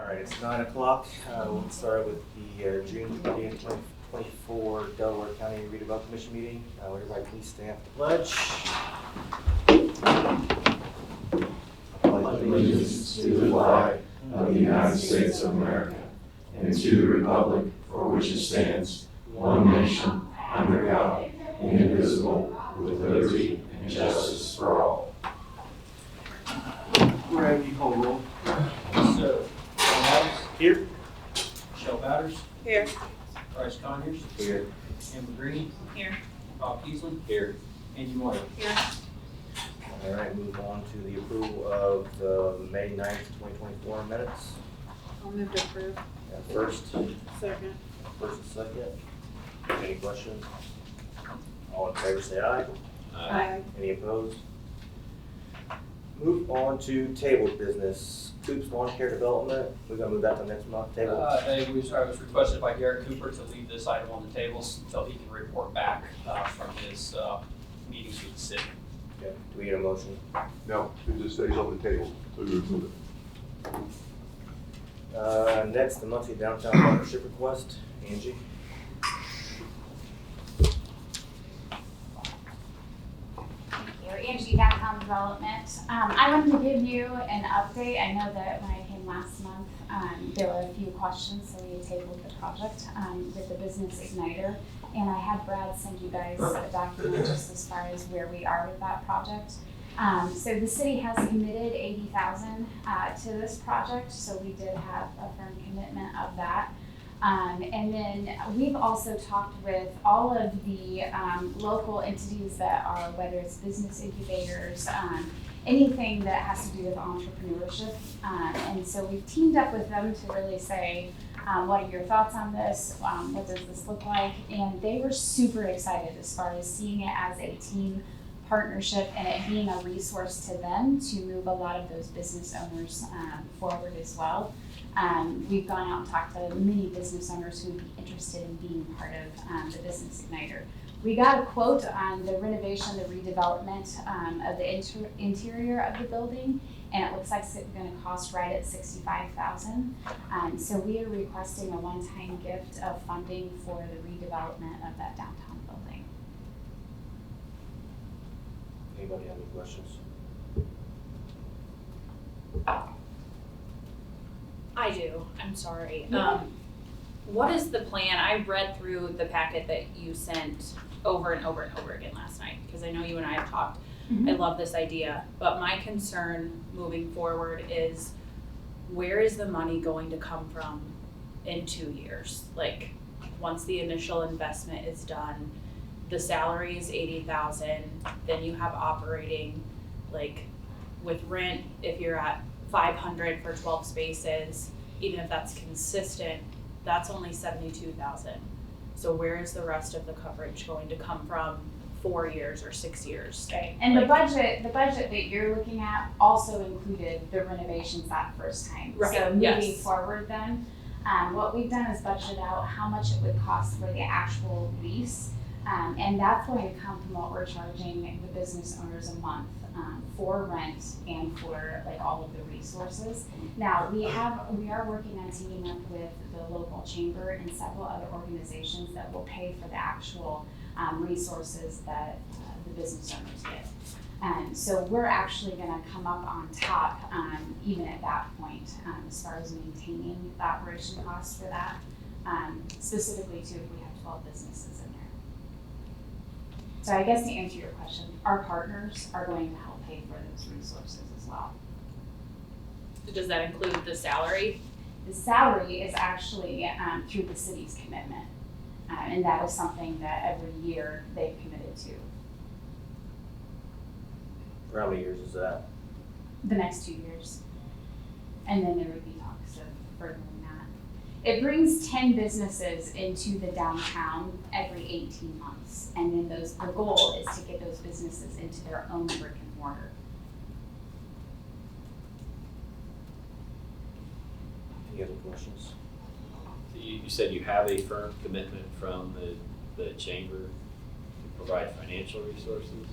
right, it's 9 o'clock. We'll start with the June 20th, 2024 Delaware County Redevelopment Commission meeting. Would everybody please stand for the pledge? Allegiance to the flag of the United States of America and to the republic for which it stands, one nation, under God, indivisible, with liberty and justice for all. Brad, you call roll. So, John Adams, Here. Michelle Batters, Here. Bryce Conyers, Here. Amber Green, Here. Bob Keesley, Here. Angie Moyer. Here. All right, move on to the approval of the May 9th, 2024 minutes. I'll move to approve. First and Second. second. Any questions? All in favor say aye. Aye. Any opposed? Move on to tabled business. Coops Lawn Care Development. We're gonna move that to the next month table. I was requested by Garrett Cooper to leave this item on the tables until he can report back from his meetings with the city. Okay. Do we need a motion? No, it just stays on the table to remove it. Next, the monthly downtown partnership request. Angie. Angie, Downtown Development. I wanted to give you an update. I know that when I came last month, there were a few questions, so we tabled the project with the Business Igniter. And I had Brad send you guys a document just as far as where we are with that project. So the city has committed $80,000 to this project, so we did have a firm commitment of that. And then we've also talked with all of the local entities that are, whether it's business incubators, anything that has to do with entrepreneurship. And so we've teamed up with them to really say, what are your thoughts on this? What does this look like? And they were super excited as far as seeing it as a team partnership and it being a resource to them to move a lot of those business owners forward as well. We've gone out and talked to many business owners who would be interested in being part of the Business Igniter. We got a quote on the renovation, the redevelopment of the interior of the building, and it looks like it's going to cost right at $65,000. So we are requesting a one-time gift of funding for the redevelopment of that downtown building. Anybody have any questions? I do. I'm sorry. Yeah. What is the plan? I read through the packet that you sent over and over and over again last night because I know you and I have talked. I love this idea, but my concern moving forward is where is the money going to come from in 2 years? Like once the initial investment is done, the salary is $80,000, then you have operating, like with rent, if you're at 500 for 12 spaces, even if that's consistent, that's only 72,000. So where is the rest of the coverage going to come from 4 years or 6 years? Right. And the budget that you're looking at also included the renovations that first time. Right. So moving Yes. forward then, what we've done is budgeted out how much it would cost for the actual lease. And that's going to come from what we're charging the business owners a month for rent and for like all of the resources. Now we are working on teaming up with the local chamber and several other organizations that will pay for the actual resources that the business owners get. And so we're actually going to come up on top even at that point as far as maintaining the operation costs for that, specifically too if we have 12 businesses in there. So I guess to answer your question, our partners are going to help pay for those resources as well. Does that include the salary? The salary is actually through the city's commitment, and that is something that every year they've committed to. For how many years is that? The next 2 years. And then there would be talks of furthering that. It brings 10 businesses into the downtown every 18 months. And then the goal is to get those businesses into their own brick and mortar. Any other questions? You said you have a firm commitment from the chamber to provide financial resources?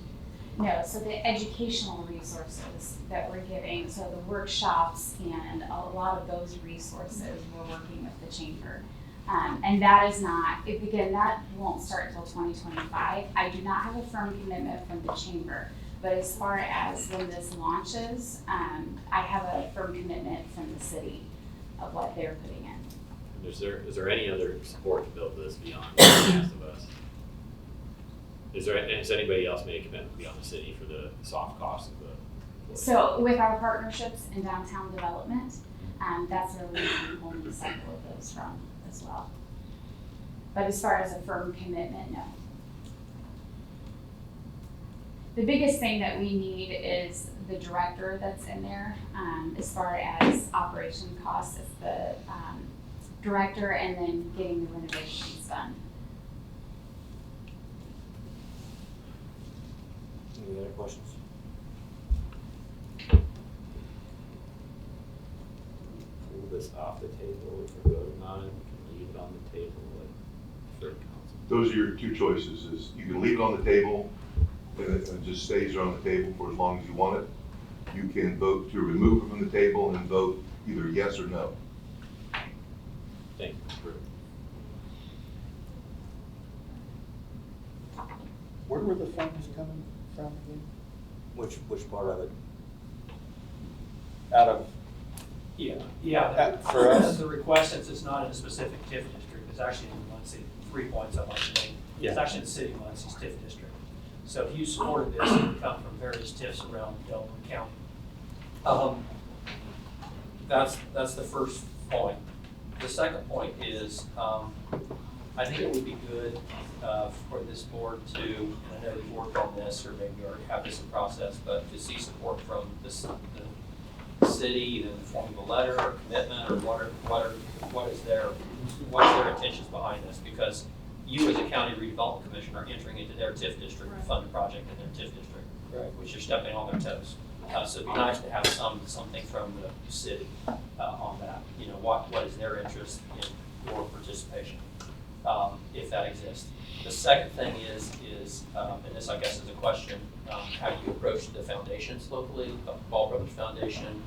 No, so the educational resources that we're giving, so the workshops and a lot of those resources, we're working with the chamber. And that is not, again, that won't start until 2025. I do not have a firm commitment from the chamber, but as far as when this launches, I have a firm commitment from the city of what they're putting in. And is there any other support to build this beyond what you asked of us? Has anybody else made a commitment beyond the city for the soft cost of the? So with our partnerships in downtown development, that's where we can only cycle of those from as well. But as far as a firm commitment, no. The biggest thing that we need is the director that's in there. As far as operation costs, it's the director and then getting the renovations done. Any other questions? Pull this off the table if we're voting on it, we can leave it on the table like for council. Those are your two choices, is you can leave it on the table, and it just stays there on the table for as long as you want it. You can vote to remove it from the table and vote either yes or no. Thank you. Where were the funds coming from again? Which part of it? Out of, Yeah. For us? The request, since it's not in a specific TIF district, it's actually in Muncie, 3 points I'd like to make. It's actually in the city of Muncie's TIF district. So if you supported this, it would come from various TIFs around Delaware County. That's the first point. The second point is, I think it would be good for this board to, and I know you've worked on this, or maybe you already have this in process, but to see support from the city, either in the form of a letter or commitment, or what's their intentions behind this? Because you as a county redevelopment commission are entering into their TIF district to fund a project in their TIF district, which you're stepping on their toes. So it'd be nice to have something from the city on that. You know, what is their interest in your participation, if that exists. The second thing is, and this I guess is a question, how do you approach the foundations locally? Ball Brothers Foundation,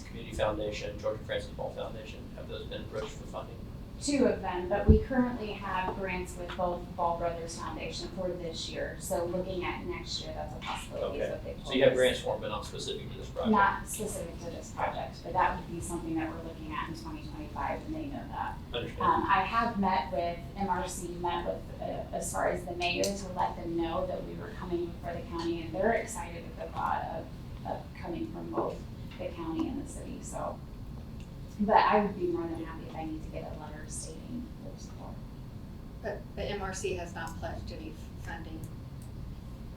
Community Foundation, Georgia Francis Ball Foundation, have those been approached for funding? 2 of them, but we currently have grants with both Ball Brothers Foundation for this year. So looking at next year, that's a possibility. Okay. Is what they've So told you have us. grants for them, but not specific to this project? Not specific to this project, but that would be something that we're looking at in 2025, and they know that. Understand. I have met with MRC, as far as the mayors, to let them know that we were coming before the county, and they're excited with the thought of coming from both the county and the city, so. But I would be more than happy if I need to get a letter stating their support. But the MRC has not pledged any funding.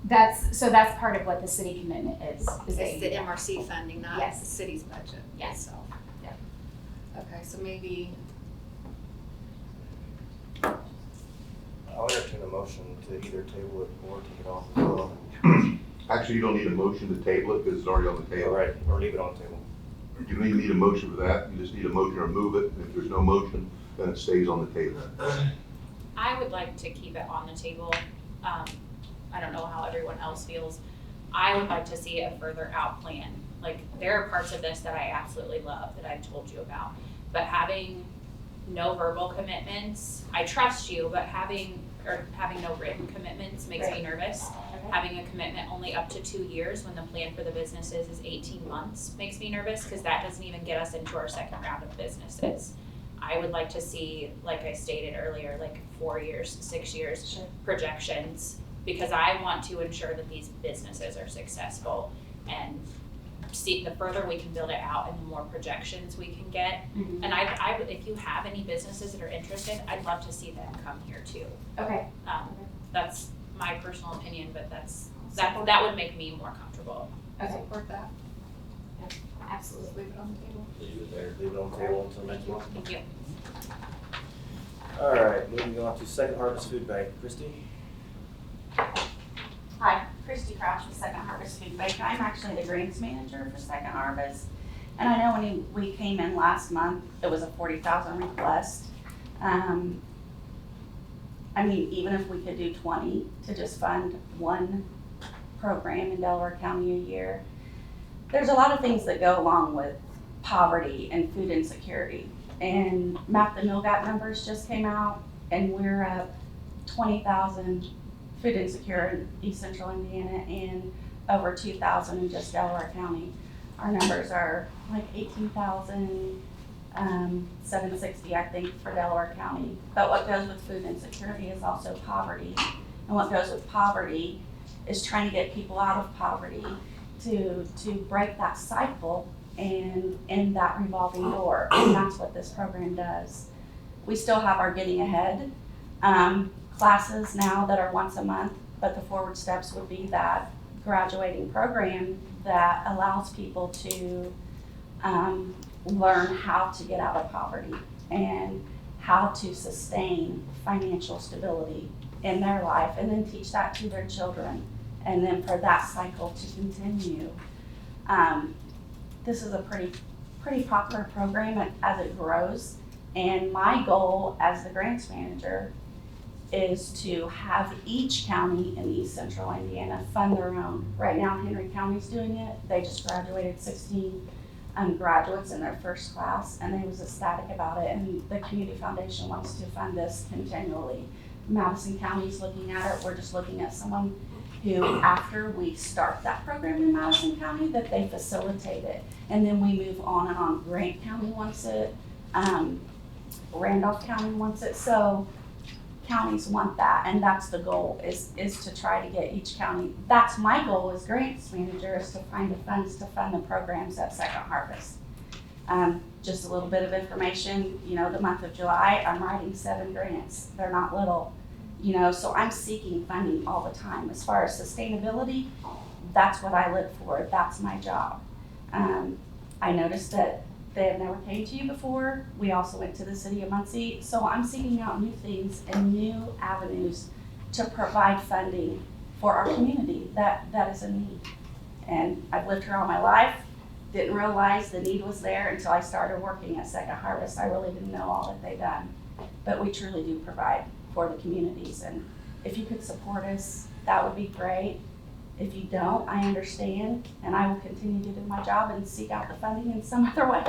That's part of what the city commitment is It's that the you- MRC funding, not Yes. the city's budget Yes. itself. Yep. Okay, so maybe, I'll entertain a motion to either table it or take it off as well. Actually, you don't need a motion to table it because it's already on the table. All right, or leave it on the table. You don't even need a motion for that. You just need a motion to remove it. And if there's no motion, then it stays on the table. I would like to keep it on the table. I don't know how everyone else feels. I would like to see a further out plan. Like, there are parts of this that I absolutely love that I've told you about, but having no verbal commitments, I trust you, but having no written commitments makes me nervous. Okay. Having a commitment only up to 2 years when the plan for the businesses is 18 months makes me nervous, because that doesn't even get us into our second round of businesses. I would like to see, like I stated earlier, like 4 years, 6 years Sure. projections, because I want to ensure that these businesses are successful, and see, the further we can build it out and the more projections we can get. Mhm. And I would, if you have any businesses that are interested, I'd love to see them come here too. Okay. That's my personal opinion, but that would make me more comfortable. Okay. support that, Absolutely. just leave it on the table. Leave it there, leave it on the table until next month. Thank you. All right, moving on to Second Harvest Food Bank. Christie? Hi, Christy Crouch with Second Harvest Food Bank. I'm actually the greens manager for Second Harvest. And I know when we came in last month, it was a 40,000 request. I mean, even if we could do 20 to just fund one program in Delaware County a year. There's a lot of things that go along with poverty and food insecurity. And Map the MILGAT numbers just came out, and we're up 20,000 food insecure in East Central Indiana and over 2,000 in just Delaware County. Our numbers are like 18,760, I think, for Delaware County. But what goes with food insecurity is also poverty. And what goes with poverty is trying to get people out of poverty to break that cycle and end that revolving door. And that's what this program does. We still have our Getting Ahead classes now that are once a month, but the forward steps would be that graduating program that allows people to learn how to get out of poverty and how to sustain financial stability in their life, and then teach that to their children, and then for that cycle to continue. This is a pretty popular program as it grows, and my goal as the grants manager is to have each county in East Central Indiana fund their own. Right now, Henry County's doing it. They just graduated 16 graduates in their first class, and they was ecstatic about it, and the Community Foundation wants to fund this continually. Madison County's looking at it. We're just looking at someone who, after we start that program in Madison County, that they facilitate it. And then we move on and on. Grant County wants it, Randolph County wants it. So counties want that, and that's the goal, is to try to get each county. That's my goal as grants manager, is to find the funds to fund the programs at Second Harvest. Just a little bit of information, the month of July, I'm writing 7 grants. They're not little, so I'm seeking funding all the time. As far as sustainability, that's what I live for. That's my job. I noticed that they have never came to you before. We also went to the city of Muncie. So I'm seeking out new things and new avenues to provide funding for our community that is a need. And I've lived here all my life, didn't realize the need was there until I started working at Second Harvest. I really didn't know all that they've done. But we truly do provide for the communities. And if you could support us, that would be great. If you don't, I understand, and I will continue to do my job and seek out the funding in some other way.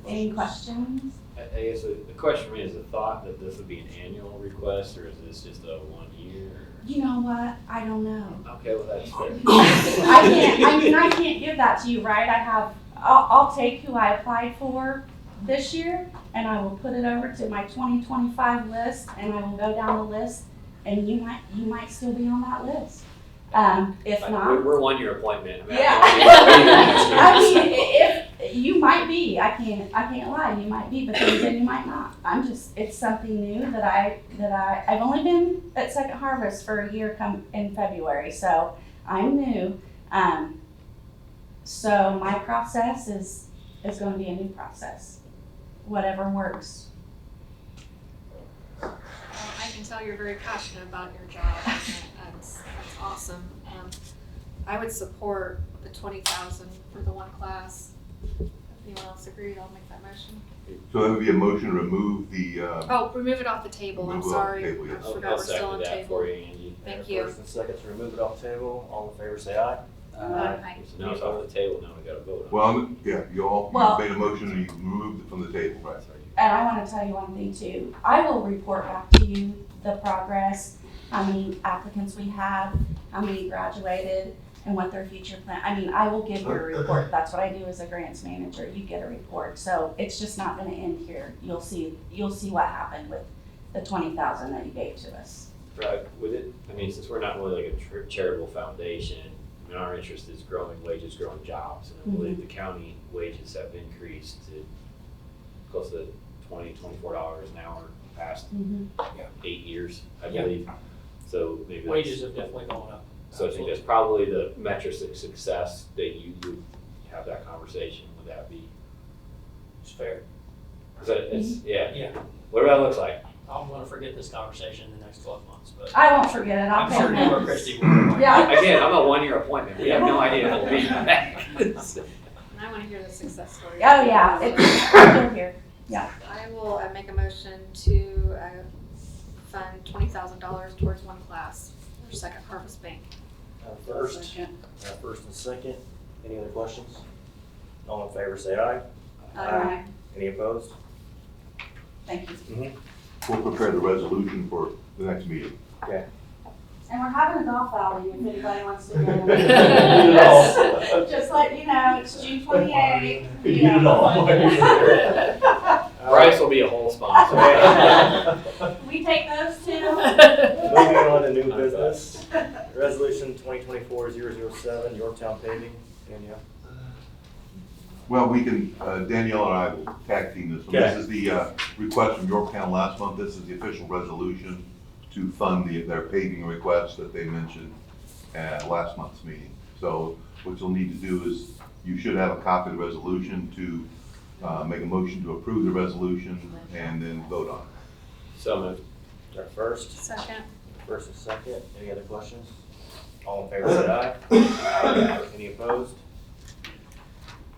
Any questions? I guess the question for me is the thought that this would be an annual request, or is this just a 1 year? You know what? I don't know. Okay, well that's fair. I can't give that to you, right? I'll take who I applied for this year, and I will put it over to my 2025 list, and I will go down the list, and you might still be on that list. If not, we're 1 year appointment. Yeah. I mean, if you might be, I can't lie. You might be, but then again, you might not. It's something new that I've only been at Second Harvest for a year come in February, so I'm new. So my process is going to be a new process, whatever works. Well, I can tell you're very passionate about your job. That's awesome. I would support the 20,000 for the one class. If anyone else agreed, I'll make that motion. So that would be a motion to remove the, Remove it off the table. I'm Remove it off the sorry. table, yes. I forgot I'll we're still on second that table. for you, Angie. Thank you. First and second to remove it off the table. All in favor, say aye. So now it's off the table, now we gotta vote on it. well, yeah, you Well- made a motion and you removed it from the table, right? And I want to tell you one thing too. I will report back to you the progress, how many applicants we had, how many graduated, and what their future plan. I mean, I will give you a report. That's what I do as a grants manager. You get a report. So it's just not going to end here. You'll see what happened with the 20,000 that you gave to us. Right, with it, I mean, since we're not really like a charitable foundation, I mean, our interest is growing wages, growing jobs, and I believe the county wages have increased to close to $24 an hour the past 8 years, I believe. So maybe Wages have definitely gone up. So I think that's probably the metrics of success that you would have that conversation. Would that be? It's fair. Yeah. Whatever that looks like. I'm gonna forget this conversation in the next 12 months, but I won't forget it. I'll I'm sure you or pay Christie will. Yeah. Again, I'm a 1 year appointment. We have no idea if we'll be back. And I want to hear the success story. Oh yeah, it's still here. Yeah. I will make a motion to fund $20,000 towards one class for Second Harvest Bank. First and second. Any other questions? All in favor, say aye. Aye. Any opposed? Thank you. We'll prepare the resolution for the next meeting. Okay. And we're having a golf outing if anybody wants to go. Need it all. Just let you know, it's June 28th. You need it all. Bryce will be a whole sponsor. We take those too. Moving on to new business. Resolution 2024-007, Yorktown paving. Danielle. Well, we can, Danielle and I will tag team this one. Okay. This is the request from Yorktown last month. This is the official resolution to fund their paving request that they mentioned at last month's meeting. So what you'll need to do is, you should have a copy of the resolution to make a motion to approve the resolution and then vote on it. So moved. Our first. Second. First and second. Any other questions? All in favor, say aye. Any opposed?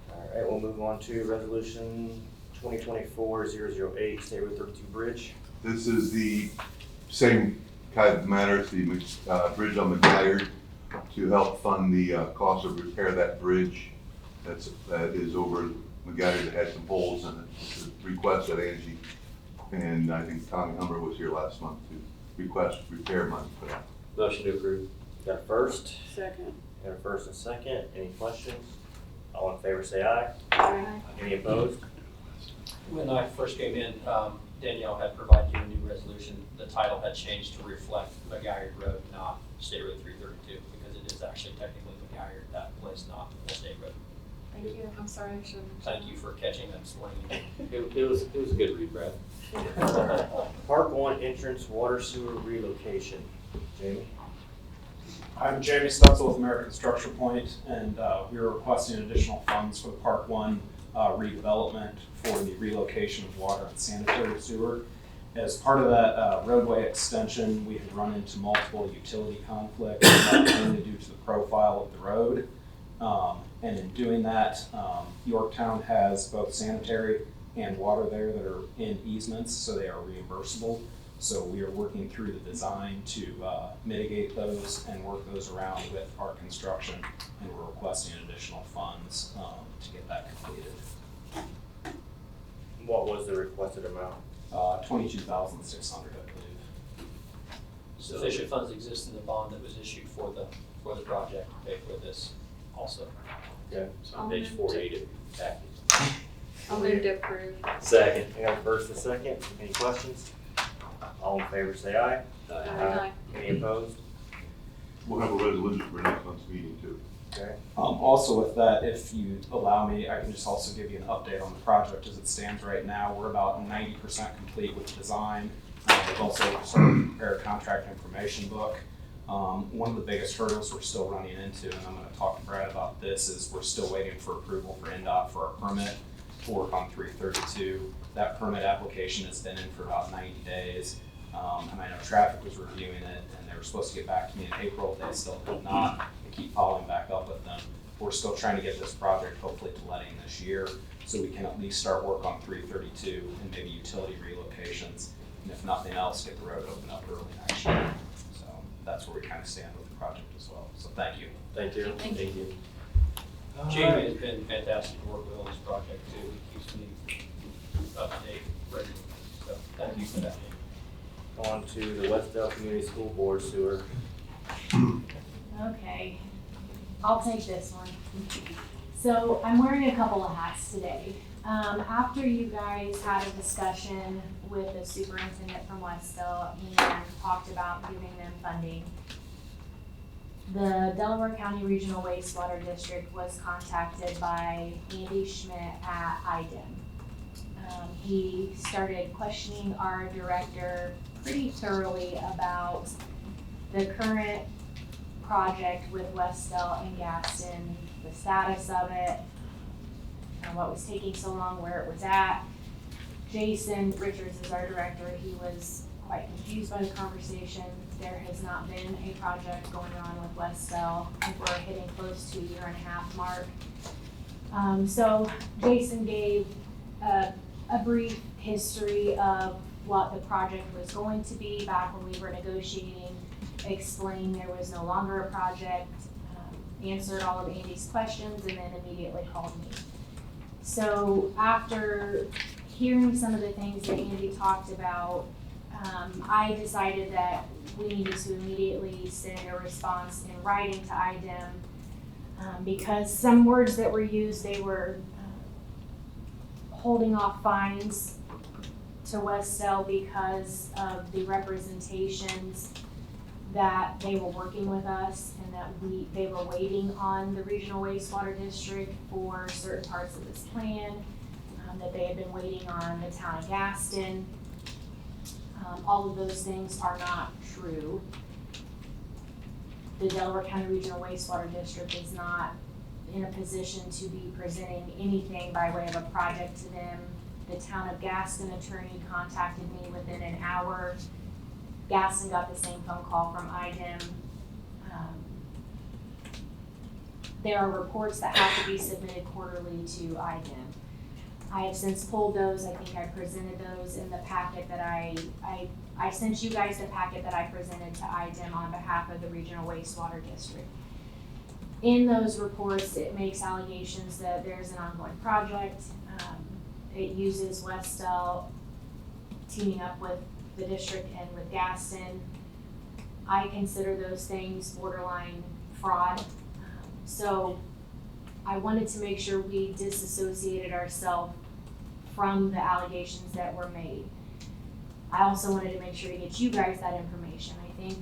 All right, we'll move on to resolution 2024-008, State Road 32 Bridge. This is the same kind of matter, it's the bridge on McGuire, to help fund the cost of repair that bridge that is over McGuire that had some holes in it. It's a request that Angie and I think Tommy Humber was here last month to request repair money for that. Motion to approve. Got a first? Second. Got a first and second. Any questions? All in favor, say aye. Aye. Any opposed? When I first came in, Danielle had provided you a new resolution. The title had changed to reflect McGuire Road, not State Road 332, because it is actually technically McGuire, that place, not Old State Road. Thank you. I'm sorry, I shouldn't. Thank you for catching that swing. It was a good read, Brad. Park 1 entrance water sewer relocation. Jamie? I'm Jamie Stutzel with American Structure Point, and we are requesting additional funds for the Park 1 redevelopment for the relocation of water and sanitary sewer. As part of that roadway extension, we have run into multiple utility conflicts, mainly due to the profile of the road. And in doing that, Yorktown has both sanitary and water there that are in easements, so they are reimbursable. So we are working through the design to mitigate those and work those around with our construction, and we're requesting additional funds to get that completed. What was the requested amount? $22,600, I believe. Sufficient funds exist in the bond that was issued for the project to pay for this also. Okay. It's on page 48 of your package. I'll move to approve. Second. I got a first and second. Any questions? All in favor, say aye. Aye. Any opposed? We'll have a resolution for next month's meeting too. Okay. Also with that, if you allow me, I can just also give you an update on the project as it stands right now. We're about 90% complete with the design. We've also started to prepare a contract information book. One of the biggest hurdles we're still running into, and I'm going to talk to Brad about this, is we're still waiting for approval for NDOT for our permit to work on 332. That permit application has been in for about 90 days. And I know traffic was reviewing it, and they were supposed to get back to me in April. They still did not. I keep following back up with them. We're still trying to get this project hopefully to letting this year, so we can at least start work on 332 and maybe utility relocations. And if nothing else, get the road opened up early next year. So that's where we kind of stand with the project as well. So thank you. Thank you. Thank you. Thank you. Jamie has been fantastic to work with on this project too. He keeps me up to date regularly. So thank you for that, Jamie. On to the Westdale Community School Board sewer. Okay, I'll take this one. So I'm wearing a couple of hats today. After you guys had a discussion with the superintendent from Westdale and talked about giving them funding, the Delaware County Regional Wastewater District was contacted by Andy Schmidt at IDEM. He started questioning our director pretty thoroughly about the current project with Westdale and Gaston, the status of it, and what was taking so long, where it was at. Jason Richards is our director. He was quite confused by the conversation. There has not been a project going on with Westdale. I think we're hitting close to a 1.5 year mark. So Jason gave a brief history of what the project was going to be back when we were negotiating explained there was no longer a project, answered all of Andy's questions, and then immediately called me. So after hearing some of the things that Andy talked about, I decided that we needed to immediately send a response in writing to IDEM, because some words that were used, they were holding off fines to Westel because of the representations that they were working with us, and that they were waiting on the Regional Wastewater District for certain parts of this plan, that they had been waiting on the town of Gaston. All of those things are not true. The Delaware County Regional Wastewater District is not in a position to be presenting anything by way of a project to them. The town of Gaston attorney contacted me within an hour. Gaston got the same phone call from IDEM. There are reports that have to be submitted quarterly to IDEM. I have since pulled those. I think I presented those in the packet that I sent you guys the packet that I presented to IDEM on behalf of the Regional Wastewater District. In those reports, it makes allegations that there's an ongoing project. It uses Westel teaming up with the district and with Gaston. I consider those things borderline fraud. So I wanted to make sure we disassociated ourselves from the allegations that were made. I also wanted to make sure to get you guys that information. I think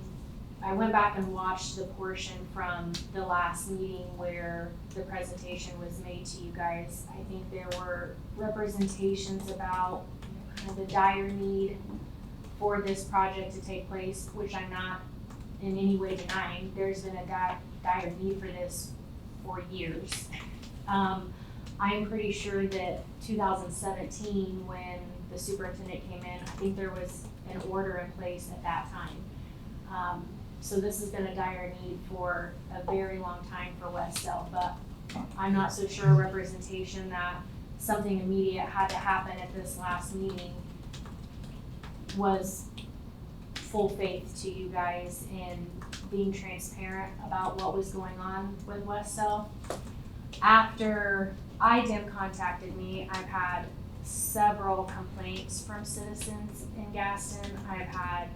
I went back and watched the portion from the last meeting where the presentation was made to you guys. I think there were representations about kind of the dire need for this project to take place, which I'm not in any way denying. There's been a dire need for this for years. I am pretty sure that 2017, when the superintendent came in, I think there was an order in place at that time. So this has been a dire need for a very long time for Westel, but I'm not so sure representation that something immediate had to happen at this last meeting was full faith to you guys in being transparent about what was going on with Westel. After IDEM contacted me, I've had several complaints from citizens in Gaston. I've had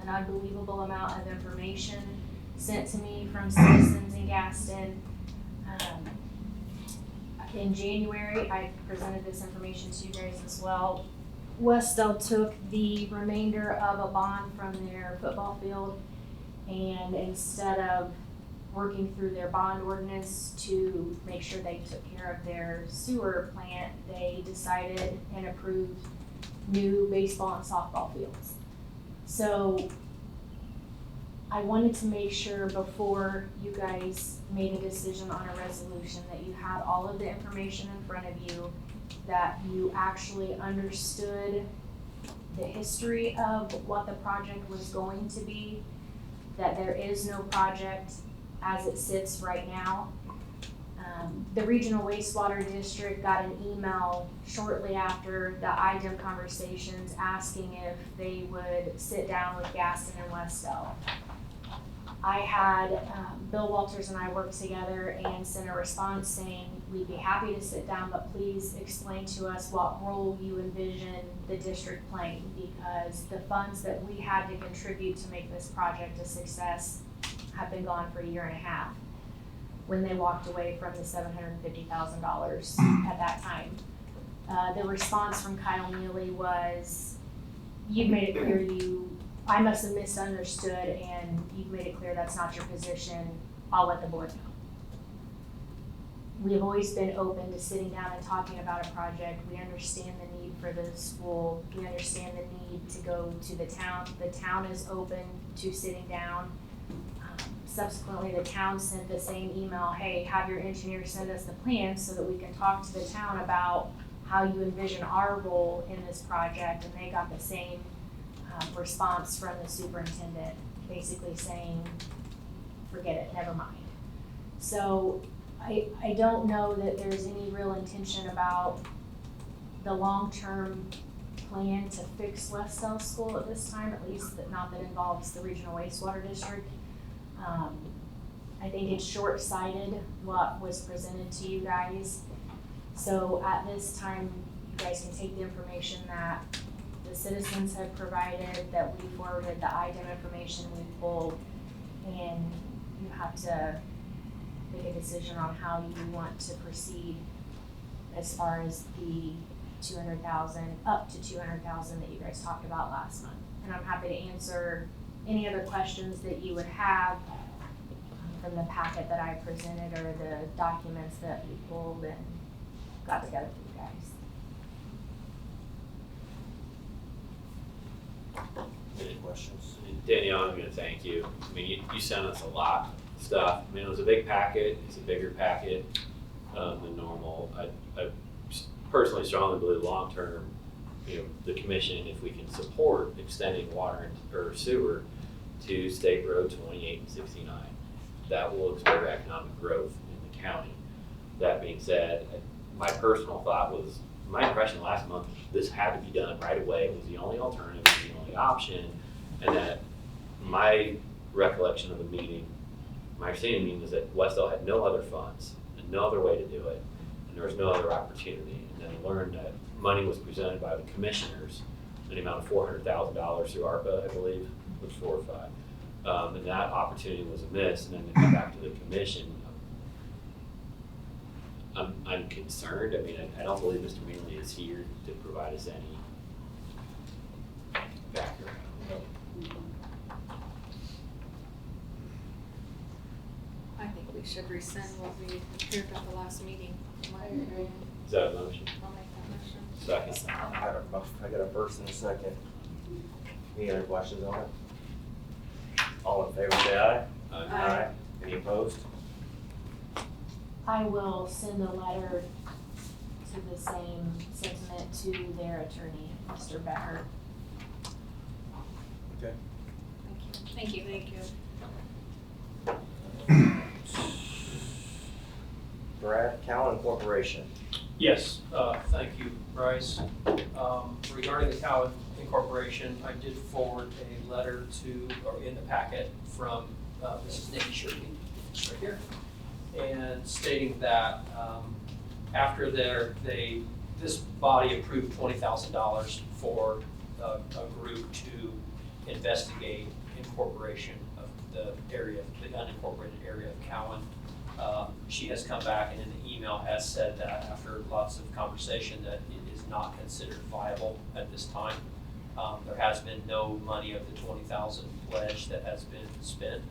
an unbelievable amount of information sent to me from citizens in Gaston. In January, I presented this information to you guys as well. Westel took the remainder of a bond from their football field, and instead of working through their bond ordinance to make sure they took care of their sewer plant, they decided and approved new baseball and softball fields. So I wanted to make sure before you guys made a decision on a resolution that you had all of the information in front of you, that you actually understood the history of what the project was going to be, that there is no project as it sits right now. The Regional Wastewater District got an email shortly after the IDEM conversations asking if they would sit down with Gaston and Westel. I had Bill Walters and I worked together and sent a response saying we'd be happy to sit down, but please explain to us what role you envision the district playing, because the funds that we had to contribute to make this project a success have been gone for a year and a half when they walked away from the $750,000 at that time. The response from Kyle Neely was, you've made it clear I must have misunderstood, and you've made it clear that's not your position. I'll let the board know. We have always been open to sitting down and talking about a project. We understand the need for the school. We understand the need to go to the town. The town is open to sitting down. Subsequently, the town sent the same email, hey, have your engineer send us the plans so that we can talk to the town about how you envision our role in this project. And they got the same response from the superintendent, basically saying, forget it, never mind. So I don't know that there's any real intention about the long-term plan to fix West South School at this time, at least not that involves the regional wastewater district. I think it's short-sighted what was presented to you guys. So at this time, you guys can take the information that the citizens have provided, that we forwarded, the IDEM information we pulled, and you have to make a decision on how you want to proceed as far as the 200,000, up to 200,000 that you guys talked about last month. And I'm happy to answer any other questions that you would have from the packet that I presented or the documents that we pulled and got together for you guys. Any questions? Danielle, I'm gonna thank you. I mean, you sent us a lot of stuff. I mean, it was a big packet, it's a bigger packet than normal. I personally strongly believe long-term, the commission, if we can support extending water or sewer to State Road 28 and 69, that will spur economic growth in the county. That being said, my personal thought was, my impression last month, this had to be done right away. It was the only alternative, it was the only option, and that my recollection of the meeting, my understanding of the meeting is that Westell had no other funds and no other way to do it, and there was no other opportunity. And then I learned that money was presented by the commissioners in the amount of $400,000 through ARPA, I believe, it was 4 or 5. And that opportunity was missed, and then to come back to the commission, I'm concerned. I mean, I don't believe Mr. Mealy is here to provide us any background. I think we should rescind what we approved at the last meeting. Is that a motion? I'll make that motion. Second. I got a first and a second. Any other questions on it? All in favor, say aye. Aye. Any opposed? I will send a letter to the same sentiment to their attorney, Mr. Becker. Okay. Thank you. Thank you. Brad, Cowan Corporation. Yes, thank you, Bryce. Regarding the Cowan Incorporation, I did forward a letter or in the packet from Mrs. Nikki Shirley, right here, and stating that after this body approved $20,000 for a group to investigate incorporation of the unincorporated area of Cowan. She has come back and in the email has said that after lots of conversation that it is not considered viable at this time. There has been no money of the 20,000 pledge that has been spent.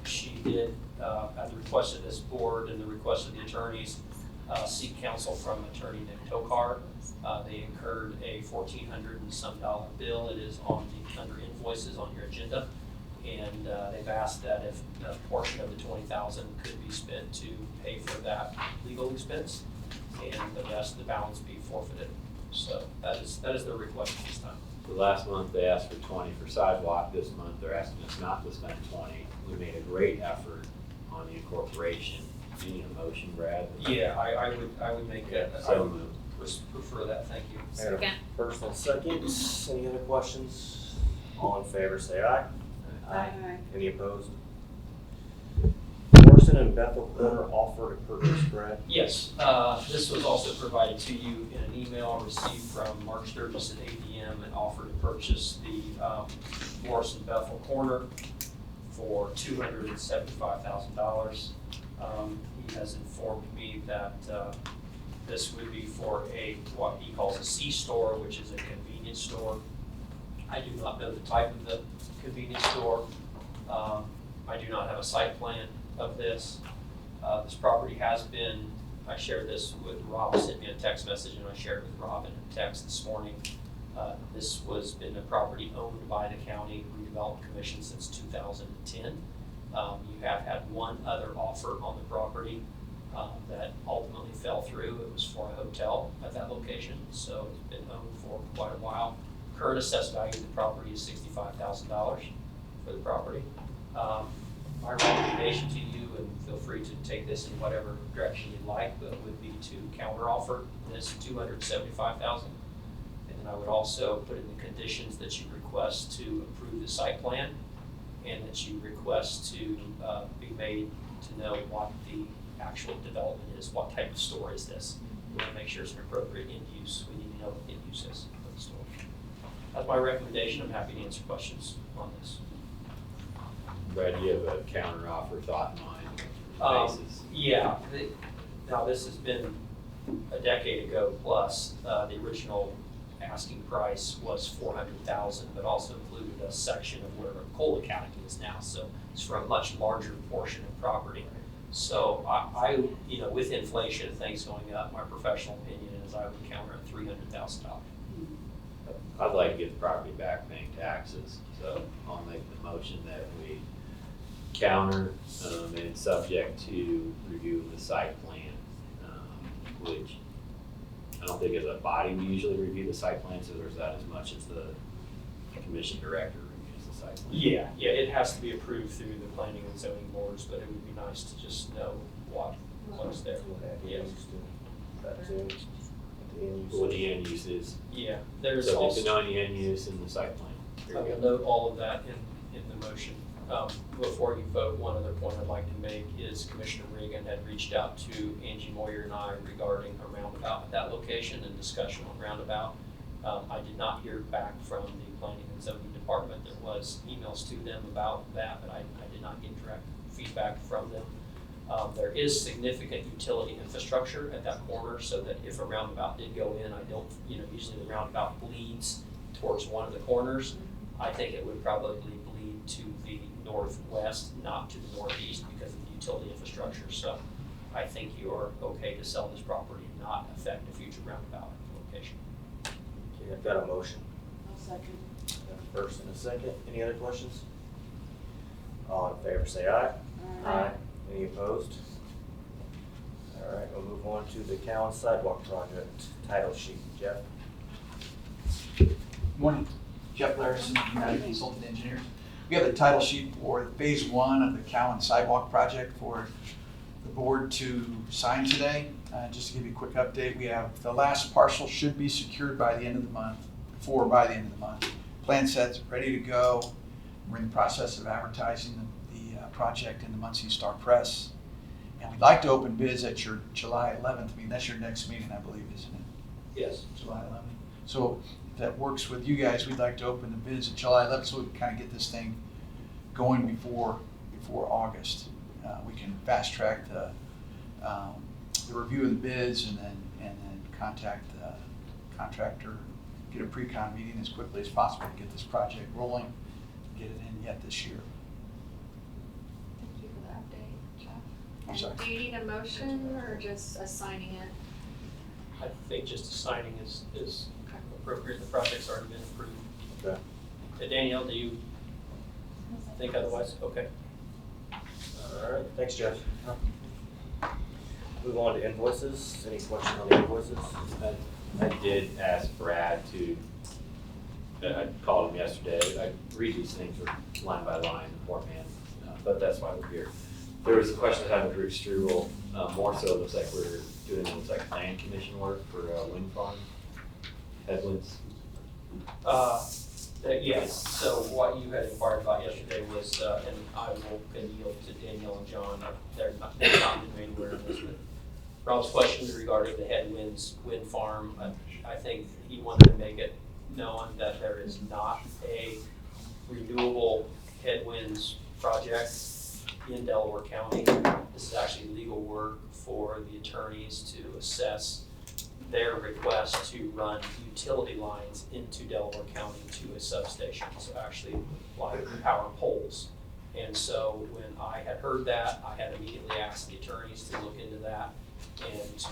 She did, at the request of this board and the request of the attorneys, seek counsel from attorney Nick Tokar. They incurred a $1,400 and some bill. It is under invoices on your agenda. And they've asked that if a portion of the 20,000 could be spent to pay for that legal expense, and the balance be forfeited. So that is their request this time. So last month they asked for 20 for sidewalk. This month they're asking us not to spend 20. We made a great effort on the incorporation. Do you need a motion, Brad? Yeah, I would make that. I So would moved. prefer that. Thank you. I got a first and second. Any other questions? All in favor, say aye. Aye. Any opposed? Morrison and Bethel Corner offer to purchase, Brad. Yes, this was also provided to you in an email received from Mark Sturgis at ADM, and offered to purchase the Morrison Bethel corner for $275,000. He has informed me that this would be for what he calls a C-store, which is a convenience store. I do not know the type of the convenience store. I do not have a site plan of this. This property has been, I shared this with Rob, sent me a text message, and I shared with Rob in a text this morning. This was been a property owned by the County Redevelopment Commission since 2010. You have had one other offer on the property that ultimately fell through. It was for a hotel at that location, so it's been owned for quite a while. Current assessed value of the property is $65,000 for the property. My recommendation to you, and feel free to take this in whatever direction you'd like, but would be to counteroffer this $275,000. And And I would also put in the conditions that you request to approve the site plan and that you request to be made to know what the actual development is, what type of store is this. We want to make sure it's an appropriate end use. We need to know what the end use is of the store. That's my recommendation. I'm happy to answer questions on this. Brad, do you have a counter offer thought in mind? Basis? Yeah, now this has been a decade ago plus. The original asking price was $400,000, but also included a section of where Coal Academy is now. So it's for a much larger portion of property. So I with inflation and things going up, my professional opinion is I would counter at $300,000. I'd like to get the property back paying taxes, so I'll make the motion that we counter and subject to review of the site plan, which I don't think as a body we usually review the site plan, so there's that as much as the commission director reviews the site plan. Yeah, it has to be approved through the planning and zoning boards, but it would be nice to just know what's there. Yes. What the end use is. Yeah, there's Subject also. to knowing the end use in the site plan. I will note all of that in the motion. Before you vote, one other point I'd like to make is Commissioner Reagan had reached out to Angie Moyer and I regarding a roundabout at that location and discussion on roundabout. I did not hear back from the planning and zoning department. There was emails to them about that, but I did not get direct feedback from them. There is significant utility infrastructure at that corner, so that if a roundabout did go in, I don't, usually the roundabout bleeds towards one of the corners. I think it would probably bleed to the northwest, not to the northeast, because of the utility infrastructure. So I think you're okay to sell this property and not affect a future roundabout location. Okay, I've got a motion. I'll second. Got a first and a second. Any other questions? All in favor say aye. Aye. Any opposed? All right, we'll move on to the Cowan Sidewalk Project title sheet. Jeff? Morning, Jeff Larison, United Consultant Engineers. We have the title sheet for phase 1 of the Cowan Sidewalk Project for the board to sign today. Just to give you a quick update, we have the last parcel should be secured by the end of the month, by the end of the month. Plan set's ready to go. We're in the process of advertising the project in the Muncie Star Press. And we'd like to open bids at your July 11th. I mean, that's your next meeting, I believe, isn't it? Yes. July 11th. So if that works with you guys, we'd like to open the bids at July 11th so we can kind of get this thing going before August. We can fast track the review of the bids and then contact the contractor, get a pre-con meeting as quickly as possible to get this project rolling, get it in yet this year. Thank you for the update, Jeff. I'm And sorry. do you need a motion or just assigning it? I think just assigning is appropriate. The project's already been approved. Okay. Danielle, do you think otherwise? Okay. All right, thanks, Jeff. Move on to invoices. Any questions on the invoices? I did ask Brad to, I called him yesterday, I read these things line by line, poor man, but that's why we're here. There was a question I had with Rick Struble, more so it looks like we're doing, land commission work for wind farm, headwinds. Yes, so what you had inquired about yesterday was, and I will yield to Danielle and John, they've not been made aware of this, but Rob's question regarding the Headwinds Wind Farm, I think he wanted to make it known that there is not a renewable headwinds project in Delaware County. This is actually legal work for the attorneys to assess their request to run utility lines into Delaware County to a substation, so actually line power poles. And so when I had heard that, I had immediately asked the attorneys to look into that and to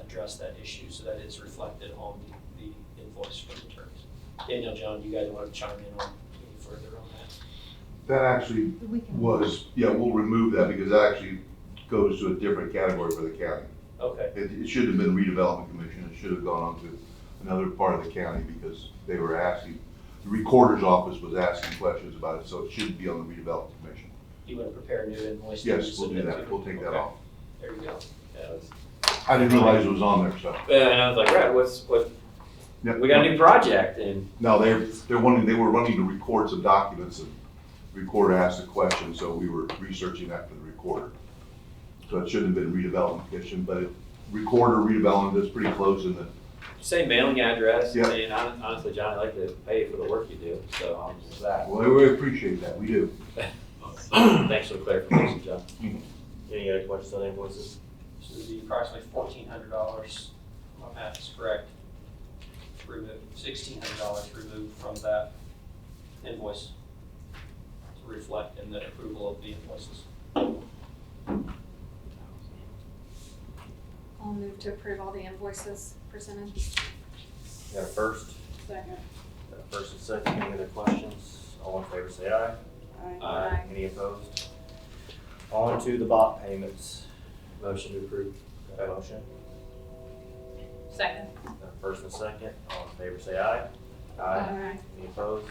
address that issue, so that it's reflected on the invoice from the attorneys. Danielle, John, do you guys want to chime in on any further on that? That actually was, we'll remove that because that actually goes to a different category for the county. Okay. It should have been redevelopment commission. It should have gone on to another part of the county because they were asking, the recorder's office was asking questions about it, so it shouldn't be on the redevelopment commission. You want to prepare a new invoice? Yes, we'll do that. We'll take that off. There you go. Yeah, I didn't realize it was on there, so. And I was like, Brad, Yep. we got a new project and No, they were running to record some documents and recorder asked a question, so we were researching that for the recorder. So it shouldn't have been redevelopment kitchen, but recorder redevelopment is pretty close in the, same mailing address. Yeah. And honestly, John, I'd like to pay you for the work you do, so just that. well, we appreciate that, we do. Thanks for the clarification, John. Any other questions on invoices? So it'd be approximately $1,400, my math is correct, $1,600 removed from that invoice to reflect in the approval of the invoices. I'll move to approve all the invoices presented. Got a first? Second. Got a first and second, any other questions? All in favor say aye. Aye. Any opposed? On to the bot payments. Motion to approve. Got a motion? Second. Got a first and second, all in favor say aye. Any opposed?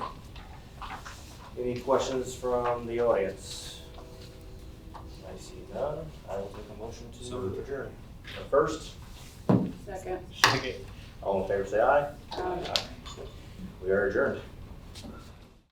Any questions from the audience? I see none, I will take a motion So to moved. adjourn. Got a first? Second. All in favor say aye. We are adjourned.